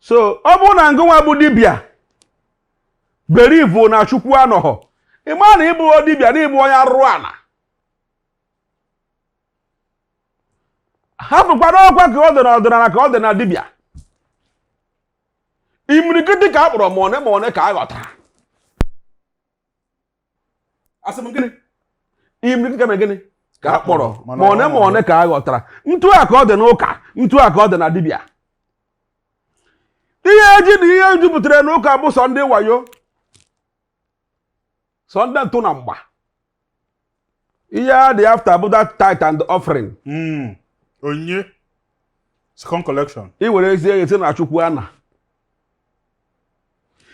So obu na ngwa bu dibia believe na chukwu anoho ima na ibu dibia na ibu onye arụrụ ana ha bụkwa n'ọkwa ka ọ dị na ọdịnala ka ọ dị na dibia imirikiti ka akpọrọ ma one ka aghọtara asị m gịnị imirikiti ka gịnị ka akpọrọ ma one ka aghọtara ntu a ka ọ dị n'ụka ntu a ka ọ dị na dibia ihe eji na ihe jupụtara n'ụka bụ sọ ndị wayo sọ ndị ntụ na mgba ihe dị after bụ that tithe and offering onye second collection i were ezie esi na chukwu ana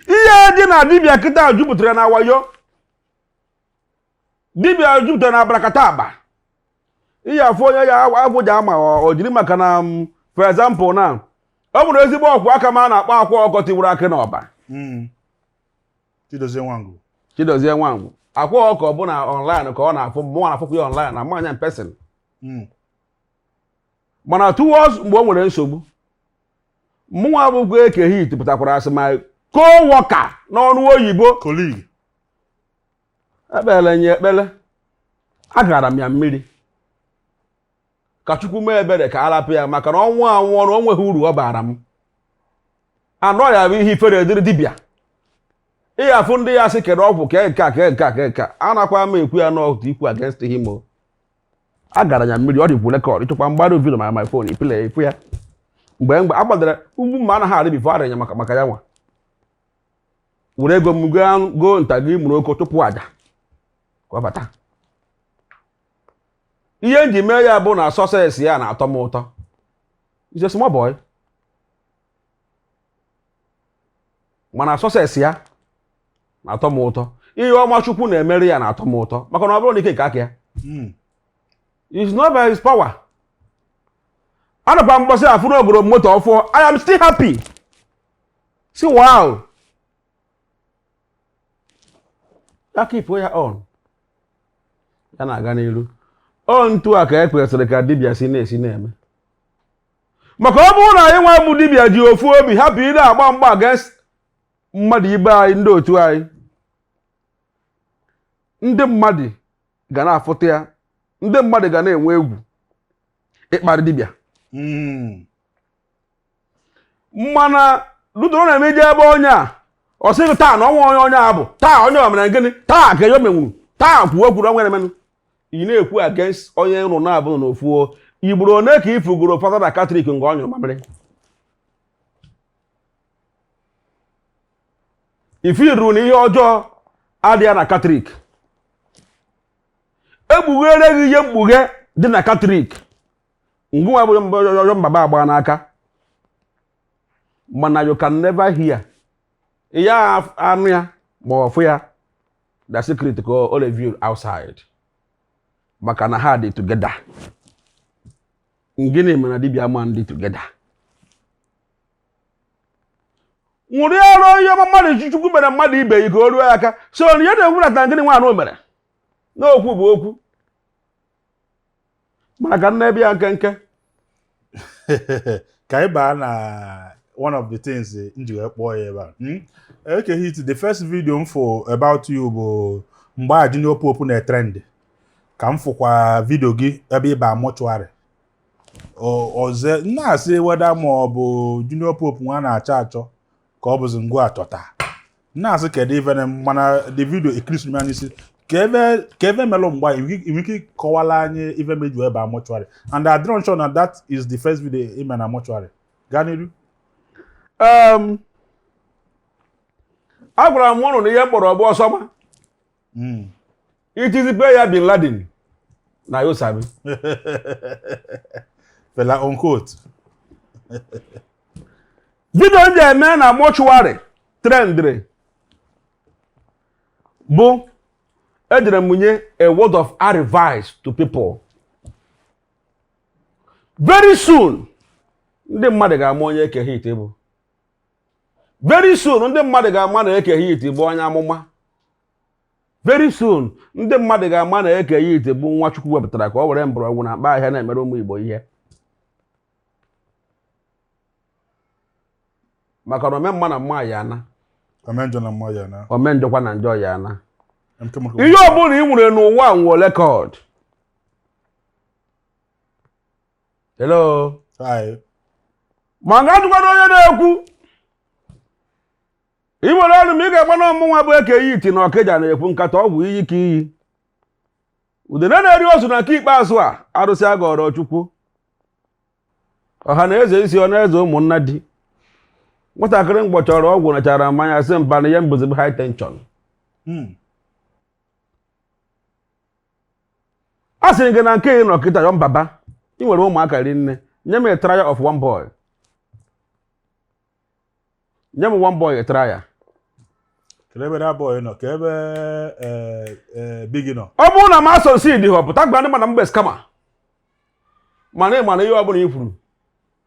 ihe dị na dibia kịta jupụtara na wayo dibia jupụtara na abrakata aba ihe afọ onye ya abụja ama o jiri maka na for example na ọ bụrụ ezigbo ọkwụ aka ma na-akpọ akwa ọkọ tiwuru aka n'ọba Chidozie Nwangwu akwa ọkọ bụ na online ka ọ na-afụ mụ na-afụkwa ya online na mmanya in person mana towards mgbe o nwere nsogbu mụnwa bụkwa EKE HIT pụtakwara asị ma co-worker n'ọrụ oyibo colleague ekpere nye ekpere agara m ya mmiri ka Chukwu mee ebere ka arapụ ya maka na ọnwụ anwụ ọrụ onweghị uru ọ bara m anọ ya bụ ihe ifere dịrị dibịa ihe afụ ndị ya sị kere ọgwụ ka a nakwa ama ekwu ya n'ọtụ ikwu against him agara ya mmiri ọ dịkwu rekọd ịchọkwa mgbado vidio ma my phone ipile ekwu ya mgbe agbadara ugwu ma anaghị arị bifo arịnya maka ya nwa were ego m go nta gị mụrụ oko tupu aja ka ọ bata ihe nji mee ya bụ na success ya na-atọ m ụtọ is a small boy mana success ya na-atọ m ụtọ ihe ọma Chukwu na-emere ya na-atọ m ụtọ maka na ọ bụrụ na ike ka aka ya it's not by his power anakwa mgbọsị afụ n'ogoro moto ọfọ I am still happy see wow ya keep ya on ya na-aga n'iru ọ ntu a ka ekpesịrị ka dibia si na-esi na-eme maka ọ bụrụ na anyị nwa bụ dibia ji ofu obi hapụ ire agba mgba against mmadụ ibe anyị ndị otu anyị ndị mmadụ ga na-afụta ya ndị mmadụ ga na-enwe egwu ịkparị dibia mana dudoro na emeje ebe onye a ọ sịghị taa na ọnwa onye a bụ taa onye omere gịnị taa ka yo menwuru taa kwuo kwuru onwere menụ ị na-ekwu against onye nrụ na-abụ n'ofu igburu one ka ifugoro fada na Katọlik nga ọ nyụrụ mamịrị ifiru na ihe ọjọọ adịghị na Katọlik egbughere gị ihe mkpughe dị na Katọlik ngụnwa bụ ọjọọ mbaba agba n'aka mana you can never hear ya anụ ya ma ọfụ ya the secret ka o reveal outside maka na ha dị together ngini mana dibia man dị together nwụrụ ọrụ ihe mmadụ Chukwu mere mmadụ ibe iko oru aka so ya na-ekwu na ngini nwa anụ mere n'okwu bụ okwu maka nne bịa nke ka ịba na one of the things nji wee kpọọ ya ebe a EKE HIT the first video m for about you bụ mgbe a junior pope na trend ka m fụkwa video gị ebe ịba mortuary ọzọ na-asị weda ma ọ bụ junior pope nwa na-achọ achọ ka ọ bụzi ngwa achọta na-asị kedu ife mana the video ekirisi m n'isi ka ebe melụ mgba ike kọwala anyị ife meju ebe a mortuary and I don't sure that that is the first video ime na mortuary ganiru agwara m ọnụ na ihe mkpọrọ ọgbọ ọsọma itizipe ya Bin Laden na yosabi fela on quote video ndị eme na mortuary trend bụ ejere m nye a word of advice to people very soon ndị mmadụ ga-ama onye EKE HIT bụ very soon ndị mmadụ ga-ama na EKE HIT bụ onye amụma very soon ndị mmadụ ga-ama na EKE HIT bụ nwa Chukwu wepụtara ka ọ were mgbọrọgwụ na akpa ahịa na-emere ụmụ Igbo ihe maka na omemma na mma ya na Omenjọ na mma ya na. omenjọkwa na njọ ya na Ihe ihe ọbụla ị nwere n'ụwa nwe rekọd. Hello. Hi. Ma ga-ajụkwara onye na-ekwu ị nwere ọrụ ma ị ga-agba na ọmụnwa bụ EKE HIT na Okija na-ekwu nkata ọgwụ iyi ka iyi udene na-eri ozu na nke ikpeazụ a arụsị agọrọ Chukwu ọha na eze isi ọ na-eze ụmụnna di nwatakịrị mgbọchọrọ ọgwụ nachara mmanya sị mba na ihe mbụzi bụ high tension. A sị gị na nke ị nọ kịta yọ mbaba ị nwere ụmụaka rinne nye m a trial of one boy. Nye m one boy a trial. Kebe that boy no kebe big no. Ọ bụrụ na m asọsid ha pụta gba ndị mana mgbe skama mana ihe ọbụla i kwuru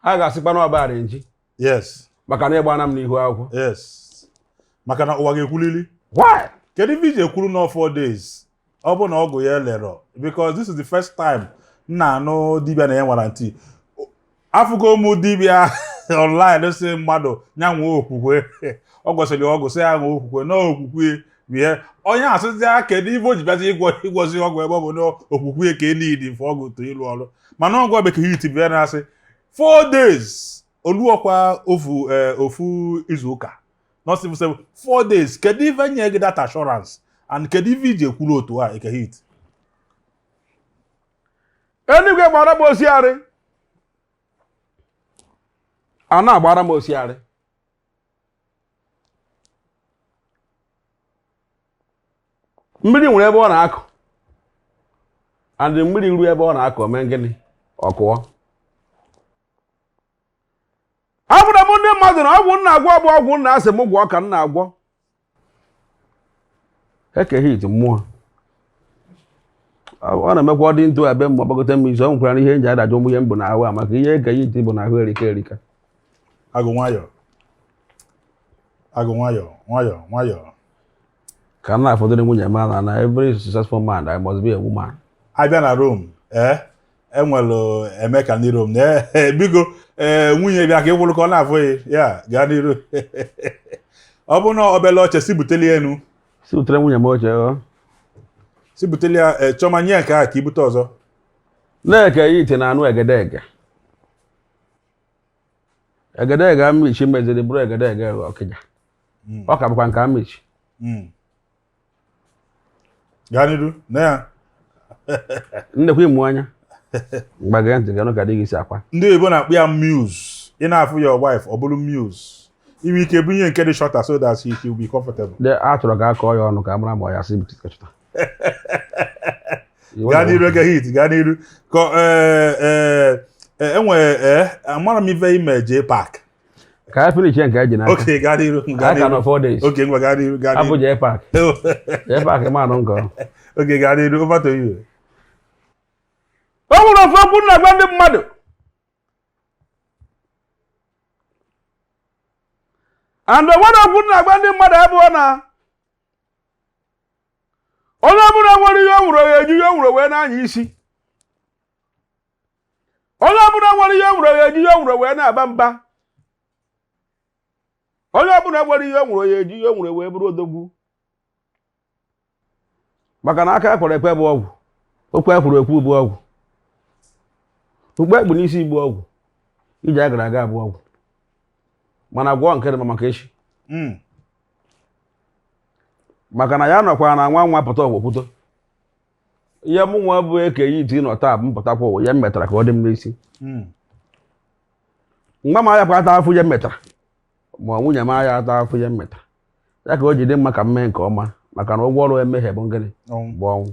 ha ga-asịkwa na ọba arenji. Yes. Maka na ịgba na m n'ihu akwụkwọ. Yes. Maka na ụwa ga-ekwulili. Why? Kedu ife ije kwuru no 4 days? Ọ bụ na ọgụ ya lero because this is the first time nna anụ dibia na ya warranty. Afụgo mụ dibia online sị mmadụ nyanwe okwukwe. Ọ gosiri ọgụ sị ya nwe okwukwe na okwukwe bie onye asịzi aka kedu ife o ji bịazi ịgwọzi ọgwụ ebe ọ bụ na okwukwe ka enidi mfe ọgụ to ịlụ ọrụ mana ọgwụ EKE HIT bịa na asị 4 days oluokwa ofu izu ụka nọsị 4 days kedu ife nye gị that assurance and kedu ife iji ekwuru otu a EKE HIT Enigwe gbara m osiarị a na-agbara m osiarị mmiri nwere ebe ọ na-akụ and mmiri ruo ebe ọ na-akụ mee gịnị ọkụọ abụrụ m ndị mmadụ na ọgwụ nna agwọ bụ ọgwụ nna asị m gwọ ka nna agwọ EKE HIT mmụọ ọ na-emekwa dị ntụ ebe mgbe ọgbagote m izu ọ nwekwara na ihe nji adajụ ụmụ ihe mbụ na ahụ a maka ihe EKE HIT bụ na ahụ erika agụ nwayọ ka m na-afọdụrụ nwunye m na every successful man there must be a woman. Abịa na Rome enwelu Emeka ndị Rome na bigo nwunye bịa ka ịkwụrụ ka ọ na-afụghị ya gaa n'iru ọ bụ na obele oche si buteli enu si butere nwunye m oche si buteli ya chọma nye nke a ka ibute ọzọ na EKE HIT na-anụ egedege amichi meziri bụrụ egedege Okija ọ ka bụkwa nke amichi gaa n'iru na ya ndekwa ịmụ anya mgbage ntị ga ka dị gị si akwa ndị Igbo na-akpụ ya muse ị na-afụ your wife ọ bụrụ muse inwe ike bunye nke dị shorter so that she will be comfortable a chọrọ ka akọ ya ọnụ ka mara ma ya si chọta gaa n'iru EKE HIT gaa n'iru ka enwere amara m ife ime jee park ka ya finish nke eji n'aka okay gaa n'iru ka nọ 4 days okay ngwa gaa n'iru abụ jee park ma anụ nkọ okay gaa n'iru over to you o nwere ofu okwu na-agba ndị mmadụ and onwere okwu na-agba ndị mmadụ abụọ na onye ọbụla nwere ihe o nwere ya eji ihe o nwere wee na-anya isi onye ọbụla nwere ihe o nwere ya eji ihe o nwere wee na-aba mba onye ọbụla nwere ihe o nwere ya eji ihe o nwere wee bụrụ odogwu maka na aka ekwere ekwe bụ ọgwụ okwu ekwuru ekwu bụ ọgwụ ukpe ekpu n'isi igbu ọgwụ iji agara aga abụ ọgwụ mana gwọọ nke dị maka echi maka na ya nọkwa na nwa pụta ọgwụpụto ihe mụ nwa bụ EKE HIT nọ taa mpụtakwa ụwa ya metara ka ọ dị m n'isi mgbe m ayakwa ata afụ ya metara ma nwunye m aya ata afụ ya metara ya ka o ji dị mma ka m mee nke ọma maka na ụgwọ ọrụ emehie bụ gịnị bụ ọnwụ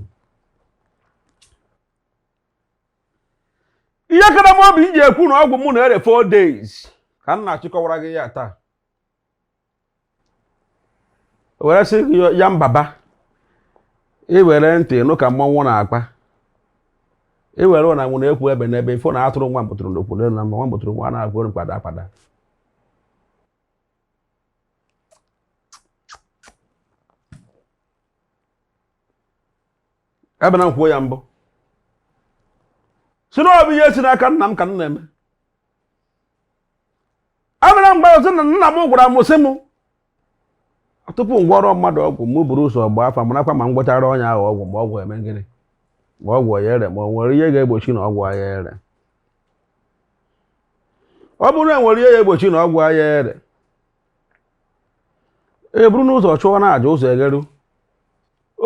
ihe kara m obi iji ekwu na ọgwụ mụ na-ere 4 days ka m na-achịkọwara gị ya taa were sị ya mbaba iwere ntị nụ ka mmọnwụ na-akpa iwere na nwụ na-ekwu ebe n'ebe ifo na atụrụ nwa mbụtụrụ n'okwu na nwa mbụtụrụ nwa na-agwụrụ mkpada akpada ebe na nkwuo ya mbụ si na ọ bụ ihe si n'aka nna m ka m na-eme abịara mgbe ọzọ na nna m gwara m sị m tupu m gwọrọ mmadụ ọgwụ m buru ụzọ gbaa afa marakwa ma m gwọchara onye ahụ ọgwụ ma ọgwụ eme gịnị ma ọgwụ ya ere ma o nwere ihe ga-egbochi na ọgwụ ya ere. Ọ bụrụ na enwere ihe ga-egbochi na ọgwụ ya ere eburu n'ụzọ chụọ na aja ụzọ egeru.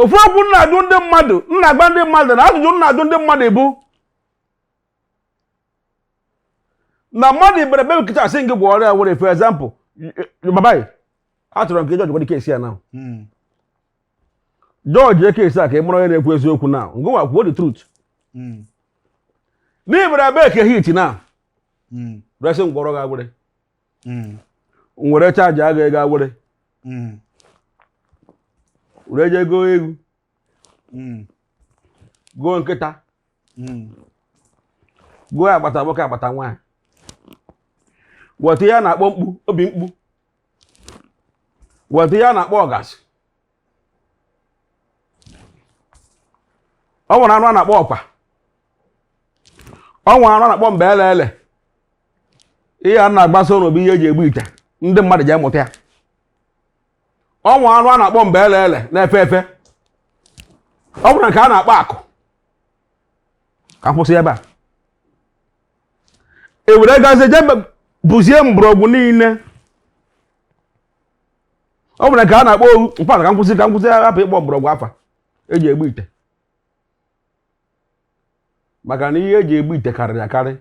Ofu okwu nna ajụ ndị mmadụ nna agba ndị mmadụ na ajụjụ nna ajụ ndị mmadụ bụ na mmadụ ibere be nkịta sị gị gwọ ọrịa were for example babayi achọrọ nke George gwara kesi ya na George ekesi a ka ị mara onye na-ekwu eziokwu na ngwa kwuo the truth n'ibere be EKE HIT na resi ngwọrọ ga were nwere chaji aga ego were were je goo egwu goo nkịta goo agbata nwoke agbata nwaanyị weta ya na-akpọ mkpu obi mkpu weta ya na-akpọ ọgasị ọ nwere anụ a na-akpọ ọkpa ọ nwere anụ a na-akpọ mbe ele ihe a na-agbasa n'obi ihe eji egbu ite ndị mmadụ ji emụta ya ọ nwere anụ a na-akpọ mbe ele na-efe efe ọ nwere nke a na-akpọ akụ ka kwụsị ebe a ewere gazi je bụzie mgbọrọgwụ niile ọ nwere nke a na-akpọ ohu mkpata ka nkwụsị hapụ ịkpọ mgbọrọgwụ afa eji egbu ite maka na ihe eji egbu ite karịrị akarị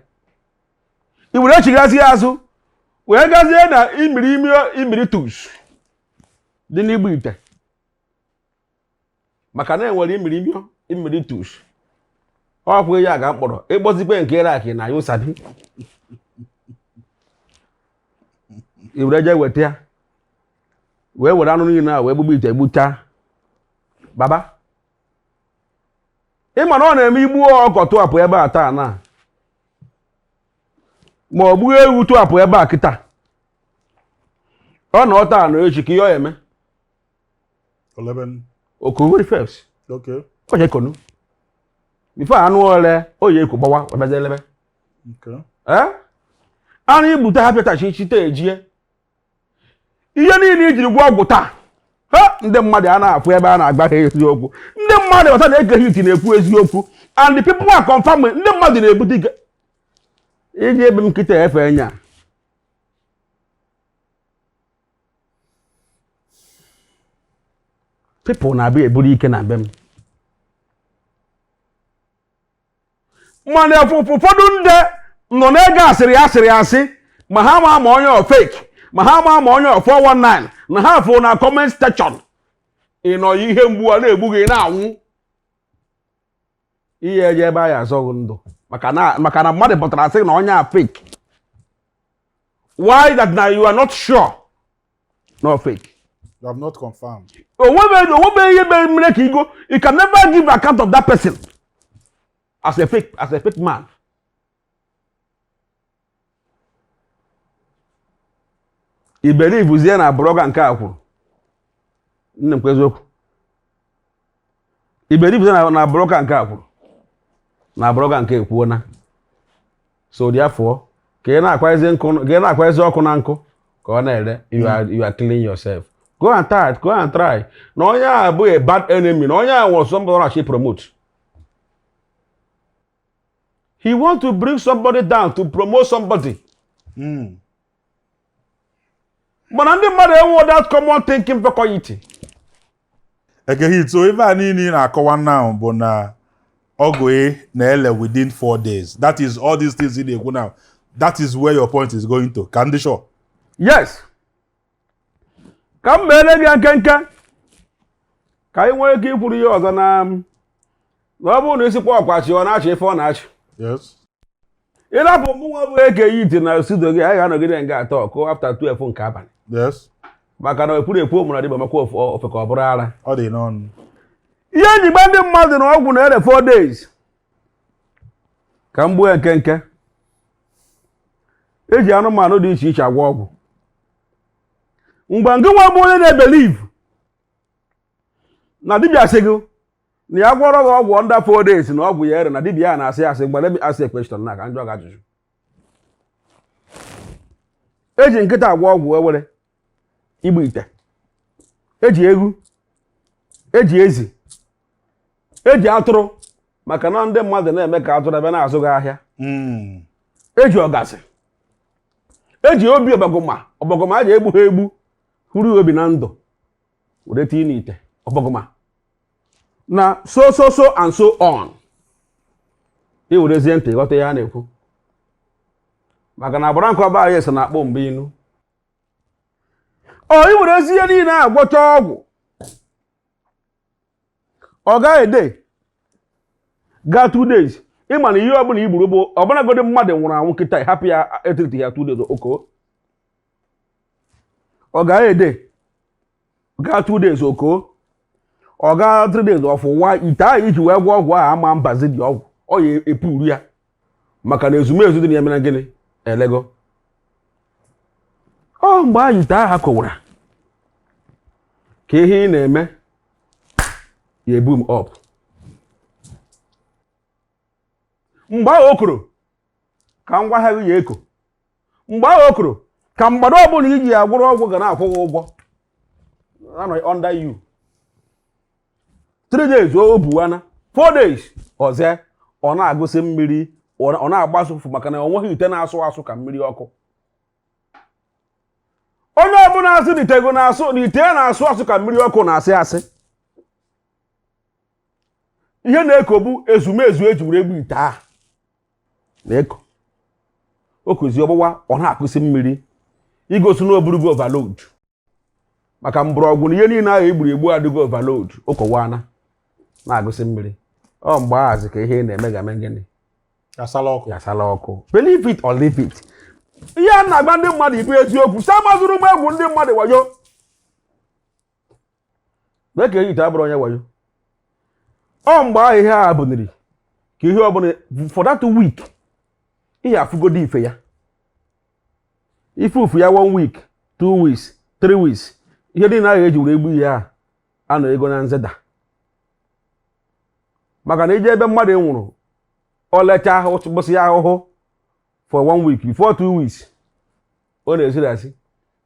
iwere echigazi azụ wee gazie na imiri tus dị n'igbu ite maka na enwere imiri tus ọ kwụ ya ga mkpọrọ ịkpọzikwe nke Iraki na yusabi iwere je weta ya wee were anụ niile a wee gbugbu ite gbuchaa baba ịma na ọ na-eme igbu ọkọ tụapụ ebe a taa na ma ọ gbuo ewu tụapụ ebe a kịta ọ na ọta na echi ka ihe ọ eme 11 okoweri first okay ọ je konu bifo anụ ole oye ekwu gbawa webezelebe okay anụ igbute ha pịatachi chite ejie ihe niile ijiri gwa ọgwụ taa ndị mmadụ a na-afụ ebe a na-agba ha eziokwu ndị mmadụ ọta na EKE HIT na-ekwu eziokwu and the people are confirming ndị mmadụ na-ebute ike iji ebe m nkịta efe enya people na-abịa eburu ike na be m mana ụfọdụ ndị nọ na-ege asịrị ma ha ma onye ọ fake ma ha ma onye ọ 419 na ha fụ na comment section ịnọ ihe mgbu a na-egbu gị na-anwụ ihe eje ebe a ya azọghị ndụ maka na mmadụ pụtara asị na onye a fake. Why that now you are not sure no fake? You have not confirmed. Onwebe ihe mere ka igo you can never give account of that person as a fake man. I believe zie na broga nke a kwuru nne m kweziokwu I believe na broga nke a kwuru na broga nke ekwuona so therefore ka ị na-akwazi ọkụ na nkụ ka ọ na-ere you are killing yourself. Go and try na onye a bụ a bad enemy na onye a nwere somebody na she promote. He want to bring somebody down to promote somebody. Mana ndị mmadụ enwe that common thinking faculty. EKE HIT, so if I need na-akọwa now bụ na ọgụ na-ele within 4 days. That is all these things in the now. That is where your point is going to. Can they show? Yes. Ka m mere gị nkenke ka anyị nwere ike ikwuru ihe ọzọ na ọ bụrụ na isikwa ọkwachi ọ na-achị ife ọ na-achị. Yes. Ịrapụ mụ nwa bụ EKE HIT na studio gị anyị ga-anọgide nga atọ ọkụ after 12 nke abalị. Yes. Maka na ekwuru ekwu omụrụ adịba makwa ofe ka ọ bụrụ ara. Ọ dị n'ọnụ. Ihe eji gba ndị mmadụ na ọgwụ na-ere 4 days ka m gbuo nkenke eji anụmanụ dị iche iche agwọ ọgwụ. Mgbe ngị nwa bụ onye na-ebelieve na Dibias gị na ya gwọrọ gị ọgwụ under 4 days na ọgwụ ya ere na dibia na-asị asị gbara ebe asị question na ka njọ ga ajụjụ. eji nkịta agwọ ọgwụ ewere igbu ite, eji egwu, eji ezi, eji atụrụ maka na ndị mmadụ na-eme ka atụrụ ebe na-azụ gị ahịa, eji ọgasị, eji obi ọbọgụma a ji egbu ha egbu huru obi na ndụ were tinye n'ite ọbọgụma na so and so on. Iwerezie ntị ghọta ya na-ekwu maka na agbara nkọ ọba anyị so na-akpọ mgbe inu. Iwerezi ihe niile agwọcha ọgwụ ọ gaghị ede gaa 2 days ịma na ihe ọbụla igburu bụ ọbụlagodi mmadụ nwụrụ anwụ kịta hapụ ya etriti ya 2 days oko ọ gaghị ede gaa 2 days oko ọ gaa 3 days ọfụwa ite ahụ iji wee gwọ ọgwụ ahụ ama mbazi dị ọgwụ ọ ya epuru ya maka na ezumezu dị na emere gịnị elego. Mgbe ahụ ite ahụ kọwara ka ihe ị na-eme ya ebum up. Mgbe ahụ okoro ka ngwa ahịa gị ya eko. Mgbe ahụ okoro ka mgbado ọbụla iji ya gwụrụ ọgwụ ga na-akwụ gị ụgwọ anọ under you. 3 days o buwana 4 days ọzọ ọ na-agụsị mmiri ọ na-agbasụfụ maka na ọ nweghị ite na-asụ asụ ka mmiri ọkụ. Onye ọbụla asị na itego na-asụ na ite na-asụ asụ ka mmiri ọkụ na-asị asị. Ihe na-eko bụ ezumezu eji were egbu ite ahụ na-eko okozi ọgbụwa ọ na-akụsị mmiri igosi na oburugo overload maka mgbọrọgwụ na ihe niile ahụ egbu adịgo overload ụkọwana na-agụsị mmiri. Mgbe ahazi ka ihe na-eme ga-eme gịnị yasala ọkụ. Believe it or leave it. Ihe a na-agba ndị mmadụ ibu eziokwu samazụrụ m egwu ndị mmadụ wayo na-eke ite abụrụ onye wayo. Mgbe ahụ ihe a bụniri ka ihe ọbụla for that week ihe afụgodo ife ya ife ufu ya 1 week 2 weeks 3 weeks ihe dị na ahụ eji were egbu ihe a anọ ego na nzeda maka na ije ebe mmadụ nwụrụ o lecha ahụ gbụsị ya ahụhụ for 1 week before 2 weeks ọ na-esirasi.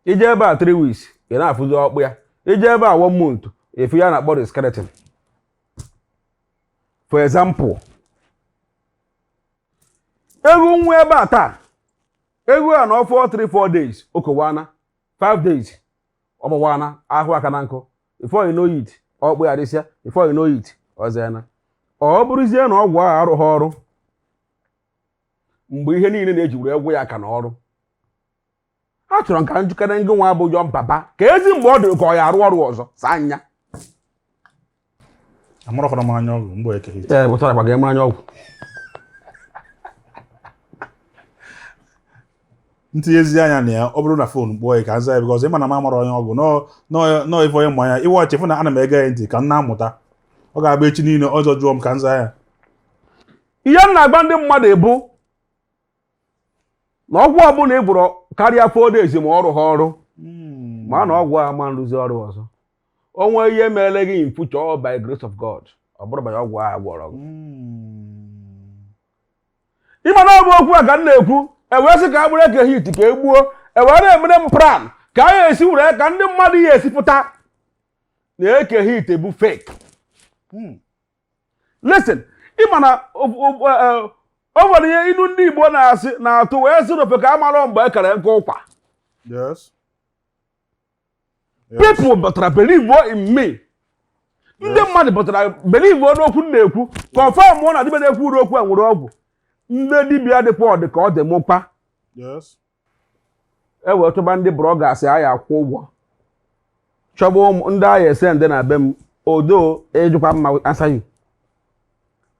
Ije ebe a 3 weeks ị na-afụzi ọkpụ ya. Ije ebe a 1 month efu ya na-akpọ the skeleton. For example, ego nwa ebe a taa ego a na ọfọ 3-4 days okowana 5 days ọgbawana ahụ aka na nkụ before you know it ọkpụ ya dịsịa before you know it ọzena. Ọ bụrụzie na ọgwụ ahụ arụghị ọrụ mgbe ihe niile na-eji were egwu ya aka n'ọrụ. A chọrọ nka njikere ngị nwa bụ John Papa ka ezi mgbe ọ dịrị ka ọ ya arụ ọrụ ọzọ saa anya. Amụrọkwara m anya ọgwụ mgbe EKE HIT. Bụtara kwa ga-eme anya ọgwụ. Ntinyezi anya na ya ọ bụrụ na fon kpọọ ya ka nza ya because ịma na m amara onye ọgwụ nọ ife onye mmanya iwe ọchịfụ na ana m ege ya ntị ka m na-amụta. Ọ ga-abụ echi niile ọzọ jụọ m ka nza ya. Ihe m na-agba ndị mmadụ bụ na ọgwụ ọbụla ị gwụrụ karịa 4 days ma ọrụ ha ọrụ ma na ọgwụ a ma nrụzi ọrụ ọzọ. Onwe ihe meele gị in future by grace of God ọ bụrụ banye ọgwụ a gwọrọ gị. Ịma na ọ bụ okwu a ka m na-ekwu ewee sị ka a bụrụ EKE HIT ka egbuo ewee na-emere m plan ka a ga-esi were ka ndị mmadụ ya esipụta na EKE HIT bụ fake. Listen, ịma na o nwere ihe inu ndị Igbo na-atụ wee sị n'ofe ka a mara mgbe ekere nkụ ụkwa. Yes. People bụtara believe in me. Ndị mmadụ bụtara believe n'okwu na-ekwu confirm mụ na dibịa na-ekwu uru okwu a nwere ọgwụ. Ndị dibịa dịkwa ọdị ka ọ dị mụkpa. Wee chọba ndị bloggers a ya akwụ ụgwọ chọba ndị agha ese ndị na be m odo ejikwa mma asaghị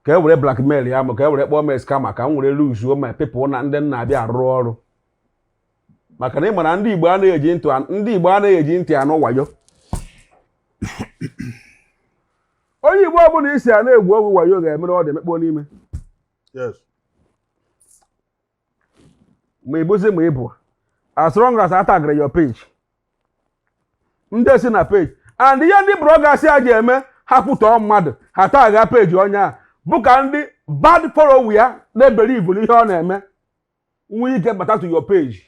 ka were blackmail ya ma ka were kpọọ m scammer ka m were lose my people na ndị na-abịa arụ ọrụ maka na ị mara ndị Igbo anaghị eji ntị anụ wayo. Onye Igbo ọbụla isi a na-egwu ọgwụ wayo ga-emere ọ dị emekpọ n'ime. Ma ibuzi ma ịbụ as long as I tag your page ndị si na page and ihe ndị bloggers a ji eme ha kwutọọ mmadụ ha tag page onye a bụ ka ndị bad follow ya na-ebelieve n'ihe ọ na-eme nwee ike bata to your page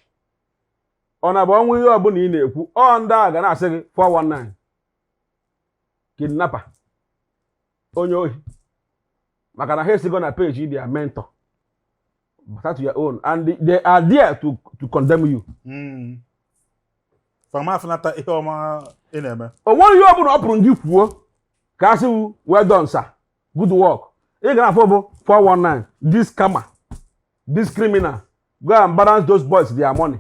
ọ na bụ ọnwụ ihe ọbụla ị na-ekwu ọ ndị a ga na-asị gị 419 kidnapper onye ohi maka na ha esigo na page their mentor but to your own and they are there to condemn you. Fama afnata ihe ọma ị na-eme. O nwere ihe ọbụla ọ pụrụ gị kwuo ka asị well done sir, good work. Ị ga na-afọ bụ 419 this scammer, this criminal, go and balance those boys their money.